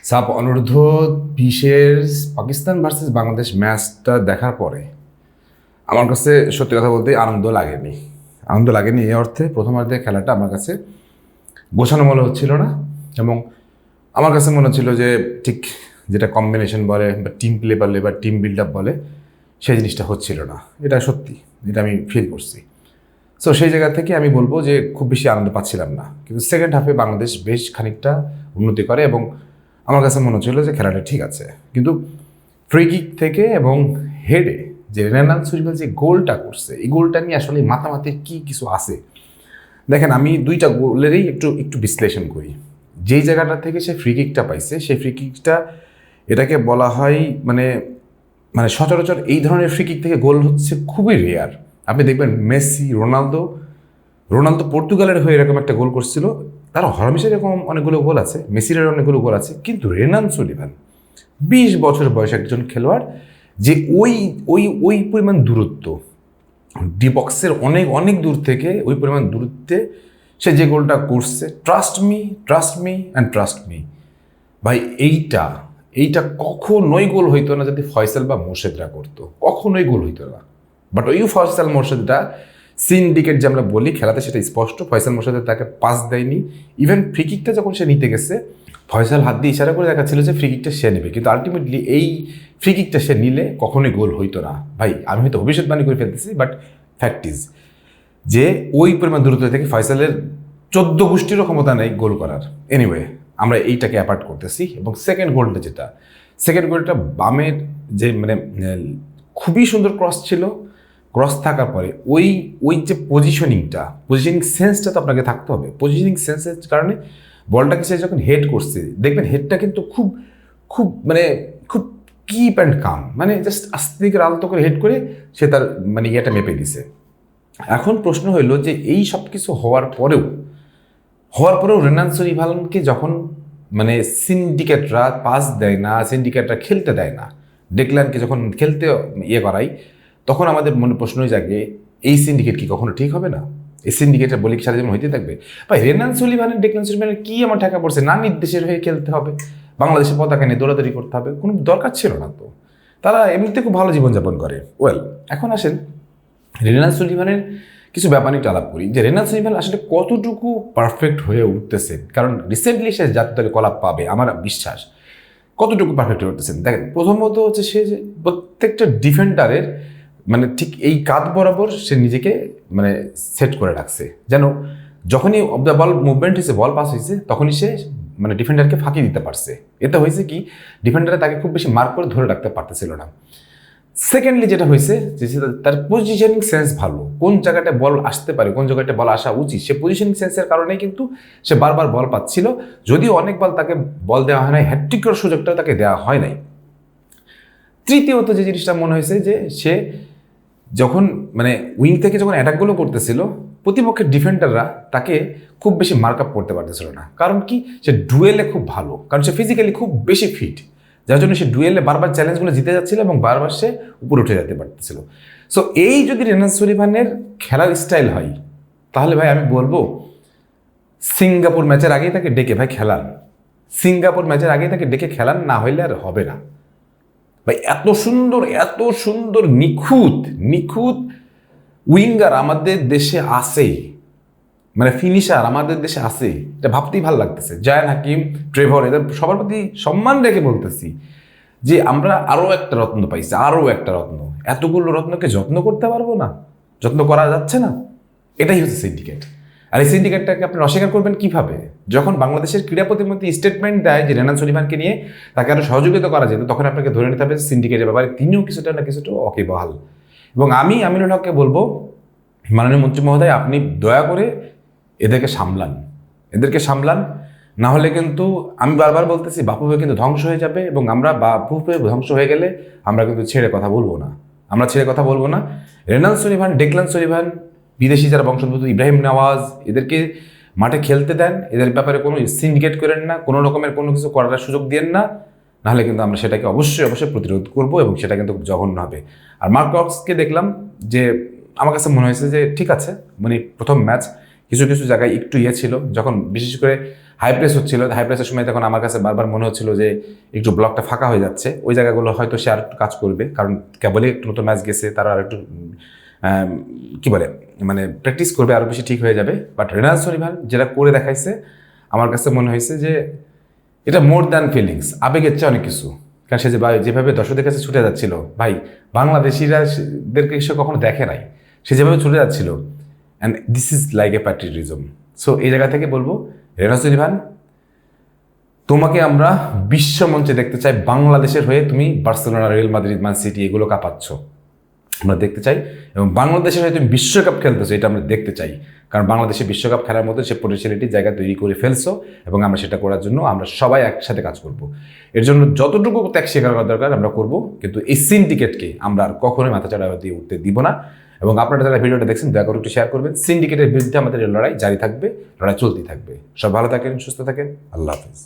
Sub অনূর্ধ্ব 20-এর Pakistan versus Bangladesh ম্যাচটা দেখার পরে আমার কাছে সত্যি কথা বলতে আনন্দ লাগেনি এই অর্থে প্রথমার্ধে খেলাটা আমার কাছে গোছানো মনে হচ্ছিল না। এবং আমার কাছে মনে হচ্ছিল যে ঠিক যেটা কম্বিনেশন বলে বা টিম প্লে বলে বা টিম বিল্ড আপ বলে সেই জিনিসটা হচ্ছিল না। এটা সত্যি, এটা আমি ফিল করছি। সো সেই জায়গা থেকে আমি বলবো যে খুব বেশি আনন্দ পাচ্ছিলাম না, কিন্তু সেকেন্ড হাফে বাংলাদেশ বেশ খানিকটা উন্নতি করে এবং আমার কাছে মনে হচ্ছিল যে খেলাটা ঠিক আছে। কিন্তু ফ্রি কিক থেকে এবং হেডে যে রেনাল সুরিভাল যে গোলটা করছে, এই গোলটা নিয়ে আসলে মাতামাতির কি কিছু আছে। দেখেন, আমি দুইটা গোলেরই একটু বিশ্লেষণ করি। যেই জায়গাটা থেকে সে ফ্রি কিকটা পাইছে, সেই ফ্রি কিকটা এটাকে বলা হয় মানে মানে সচরাচর এই ধরনের ফ্রি কিক থেকে গোল হচ্ছে খুবই রেয়ার। আপনি দেখবেন মেসি, রোনালদো পর্তুগালের হয়ে এরকম একটা গোল করছিল, তার হরমেশে এরকম অনেকগুলো গোল আছে, মেসির অনেকগুলো গোল আছে, কিন্তু রেনান সুলিভান 20 বছর বয়সে একজন খেলোয়াড় যে ওই ওই ওই পরিমাণ দূরত্ব ডি বক্সের অনেক অনেক দূর থেকে ওই পরিমাণ দূরত্বে সে যে গোলটা করছে, ট্রাস্ট মি ভাই, এইটা কখনোই গোল হইতো না যদি ফয়সাল বা মোর্শেদরা করতো, কখনোই গোল হইতো না। বাট ওই ফয়সাল মোর্শেদরা সিন্ডিকেট যে আমরা বলি খেলাতে, সেটা স্পষ্ট। ফয়সাল মোর্শেদের তাকে পাস দেয়নি। ইভেন ফ্রিকিকটা যখন সে নিতে গেছে, ফয়সাল হাত দিয়ে ইশারা করে দেখাচ্ছিল যে ফ্রিকিকটা সে নেবে, কিন্তু আলটিমেটলি এই ফ্রিকিকটা সে নিলে কখনোই গোল হইতো না। ভাই, আমি হয়তো ভবিষ্যৎবাণী করে ফেলতেছি, বাট ফ্যাক্ট ইজ যে ওই পরিমাণ দূরত্ব থেকে ফয়সালের 14 গোষ্ঠীরও ক্ষমতা নেই গোল করার। এনিওয়ে, আমরা এইটাকে অ্যাপার্ট করতেছি। এবং সেকেন্ড গোলটা বামের যে মানে খুবই সুন্দর ক্রস ছিল। ক্রস থাকার পরে ওই যে পজিশনিং সেন্সটা তো আপনাকে থাকতে হবে। পজিশনিং সেন্সের কারণে বলটাকে সে যখন হেড করছে, দেখবেন হেডটা কিন্তু খুব খুব মানে খুব কিপ অ্যান্ড কাম, মানে জাস্ট আস্তে করে আলতো করে হেড করে সে তার মানে ইয়েটা মেপে দিছে। এখন প্রশ্ন হইল যে এই সব কিছু হওয়ার পরেও রেনান সুরিভালকে যখন মানে সিন্ডিকেটরা পাস দেয় না, সিন্ডিকেটরা খেলতে দেয় না, ডেকলানকে যখন খেলতে করাই, তখন আমাদের মনে প্রশ্নই জাগে, এই সিন্ডিকেট কি কখনো ঠিক হবে না? এই সিন্ডিকেটের বলি সারা জীবন হইতে থাকবে? ভাই, রেনান সুলিভানের ডেকলান সুলিভানের কি আমার ঠেকা পড়ছে? না নির্দেশের হয়ে খেলতে হবে, বাংলাদেশের পতাকা নিয়ে দৌড়াদৌড়ি করতে হবে, কোনো দরকার ছিল না তো। তারা এমনিতে খুব ভালো জীবনযাপন করে। এখন আসেন রেনাল সুলিভানের কিছু ব্যাপার একটু আলাপ করি, যে রেনাল সুলিভান আসলে কতটুকু পারফেক্ট হয়ে উঠতেছে। কারণ রিসেন্টলি সে জাতীয় দলে কলাপ পাবে আমার বিশ্বাস। কতটুকু পারফেক্ট হয়ে উঠতেছেন দেখেন। প্রথমত হচ্ছে সে প্রত্যেকটা ডিফেন্ডারের মানে ঠিক এই কাঁধ বরাবর সে নিজেকে মানে সেট করে রাখছে, যেন যখনই অফ দ্য বল মুভমেন্ট হয়েছে, বল পাস হয়েছে, তখনই সে মানে ডিফেন্ডারকে ফাঁকি দিতে পারছে। এতে হয়েছে কি, ডিফেন্ডারে তাকে খুব বেশি মার্ক করে ধরে রাখতে পারতেছিল না। সেকেন্ডলি যেটা হয়েছে যে তার পজিশনিং সেন্স ভালো, কোন জায়গাটায় বল আসতে পারে, কোন জায়গাটায় বল আসা উচিত, সে পজিশনিং সেন্সের কারণেই কিন্তু সে বারবার বল পাচ্ছিল। যদিও অনেক বল তাকে বল দেওয়া হয় নাই, হ্যাটট্রিক করার সুযোগটা তাকে দেওয়া হয় নাই। তৃতীয়ত যে জিনিসটা মনে হয়েছে যে সে যখন মানে উইং থেকে যখন অ্যাটাকগুলো করতেছিল, প্রতিপক্ষের ডিফেন্ডাররা তাকে খুব বেশি মার্ক আপ করতে পারতেছিল না। কারণ কি, সে ডুয়েলে খুব ভালো, কারণ সে ফিজিক্যালি খুব বেশি ফিট, যার জন্য সে ডুয়েলে বারবার চ্যালেঞ্জগুলো জিতে যাচ্ছিল এবং বারবার সে উপরে উঠে যেতে পারতেছিল। সো এই যদি রেনাল সুলিভানের খেলার স্টাইল হয়, তাহলে ভাই আমি বলবো সিঙ্গাপুর ম্যাচের আগেই তাকে ডেকে খেলান, না হইলে আর হবে না ভাই। এত সুন্দর নিখুঁত উইঙ্গার আমাদের দেশে আছে, মানে ফিনিশার আমাদের দেশে আছে, এটা ভাবতেই ভালো লাগতেছে। জায়ান হাকিম, ট্রেভর, এদের সবার প্রতি সম্মান রেখে বলতেছি যে আমরা আরও একটা রত্ন পাইছি, এতগুলো রত্নকে যত্ন করতে পারবো না, যত্ন করা যাচ্ছে না। এটাই হচ্ছে সিন্ডিকেট। আর এই সিন্ডিকেটটাকে আপনি অস্বীকার করবেন কিভাবে? যখন বাংলাদেশের ক্রীড়া প্রতিমন্ত্রী স্টেটমেন্ট দেয় যে রেনাল সুলিভানকে নিয়ে তাকে আরও সহযোগিতা করা যেত, তখন আপনাকে ধরে নিতে হবে সিন্ডিকেটের ব্যাপারে তিনিও কিছুটা না কিছুটা ওয়াকিবহাল। এবং আমি আমিনুল হককে বলবো, মাননীয় মন্ত্রী মহোদয়, আপনি দয়া করে এদেরকে সামলান, না হলে কিন্তু আমি বারবার বলতেছি বাফুফে কিন্তু ধ্বংস হয়ে যাবে। এবং আমরা বাফুফে ধ্বংস হয়ে গেলে আমরা কিন্তু ছেড়ে কথা বলবো না। রেনাল সুলিভান, ডেকলান সুলিভান, বিদেশি যারা বংশোদ্ভূত, ইব্রাহিম নওয়াজ, এদেরকে মাঠে খেলতে দেন। এদের ব্যাপারে কোনো সিন্ডিকেট করেন না, কোনো রকমের কোনো কিছু করার সুযোগ দিয়েন না, নাহলে কিন্তু আমরা সেটাকে অবশ্যই প্রতিরোধ করবো এবং সেটা কিন্তু খুব জঘন্য হবে। আর মার্ক ক্রক্সকে দেখলাম যে আমার কাছে মনে হয়েছে যে ঠিক আছে, মানে প্রথম ম্যাচ কিছু জায়গায় একটু ছিল, যখন বিশেষ করে হাই প্রেস হচ্ছিল, হাই প্রেসের সময় তখন আমার কাছে বারবার মনে হচ্ছিল যে একটু ব্লকটা ফাঁকা হয়ে যাচ্ছে, ওই জায়গাগুলো হয়তো সে আর একটু কাজ করবে, কারণ কেবলই একটু নতুন ম্যাচ গেছে, তারা আর একটু কী বলে মানে প্র্যাকটিস করবে, আরও বেশি ঠিক হয়ে যাবে। বাট রেনাল সলিভান যেটা করে দেখাইছে আমার কাছে মনে হয়েছে যে এটা মোর দ্যান ফিলিংস, আবেগের চেয়ে অনেক কিছু। কারণ সে যেভাবে দর্শকদের কাছে ছুটে যাচ্ছিল, ভাই বাংলাদেশিদেরকে সে কখনো দেখে নাই, সে যেভাবে ছুটে যাচ্ছিল, and this is like a patriotism. So এই জায়গা থেকে বলবো রেনাল সলিভান, তোমাকে আমরা বিশ্বমঞ্চে দেখতে চাই, বাংলাদেশের হয়ে তুমি বার্সেলোনা, রিয়াল মাদ্রিদ, মান সিটি এগুলো কাঁপাচ্ছ, আমরা দেখতে চাই। এবং বাংলাদেশের হয়ে তুমি বিশ্বকাপ খেলতেছো, এটা আমরা দেখতে চাই, কারণ বাংলাদেশে বিশ্বকাপ খেলার মতো সে পটেনশিয়ালিটির জায়গা তৈরি করে ফেলছো, এবং আমরা সেটা করার জন্য আমরা সবাই একসাথে কাজ করব। এর জন্য যতটুকু ত্যাগ স্বীকার করা দরকার আমরা করব, কিন্তু এই সিন্ডিকেটকে আমরা আর কখনোই মাথাচাড়া দিয়ে উঠতে দিব না। এবং আপনারা যারা ভিডিওটা দেখছেন দয়া করে একটু শেয়ার করবেন। সিন্ডিকেটের বিরুদ্ধে আমাদের লড়াই জারি থাকবে, লড়াই চলতেই থাকবে। সব ভালো থাকেন, সুস্থ থাকেন, আল্লাহ হাফিজ।